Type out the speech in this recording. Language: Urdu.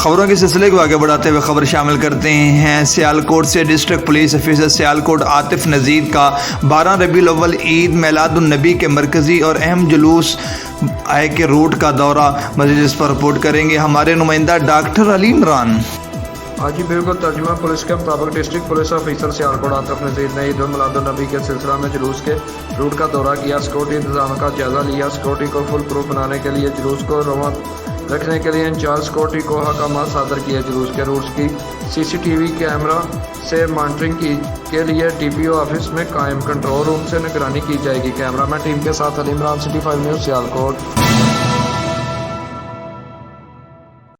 خبروں کے سلسلے کو آگے بڑھاتے ہوئے خبر شامل کرتے ہیں سیالکوٹ سے۔ District police officer Sialkot Atif Nazir کا 12 ربیع الاول عید میلاد النبی کے مرکزی اور اہم جلوس کے روٹ کا دورہ۔ مزید اس پر رپورٹ کریں گے ہمارے نمائندہ ڈاکٹر علی عمران۔ جی بالکل، ترجمہ پولیس کے مطابق district police officer Sialkot Atif Nazir نے عید میلاد النبی کے سلسلہ میں جلوس کے روٹ کا دورہ کیا، سیکورٹی انتظام کا جائزہ لیا۔ سیکورٹی کو فل پروف بنانے کے لیے جلوس کو رواں رکھنے کے لیے انچارج سیکورٹی کو احکامات صادر کیے۔ جلوس کے روٹس کی CCTV کیمرہ سے مانیٹرنگ کے لیے DPO آفس میں قائم کنٹرول روم سے نگرانی کی جائے گی۔ کیمرہ مین ٹیم کے ساتھ علی عمران، City 5 نیوز، سیالکوٹ۔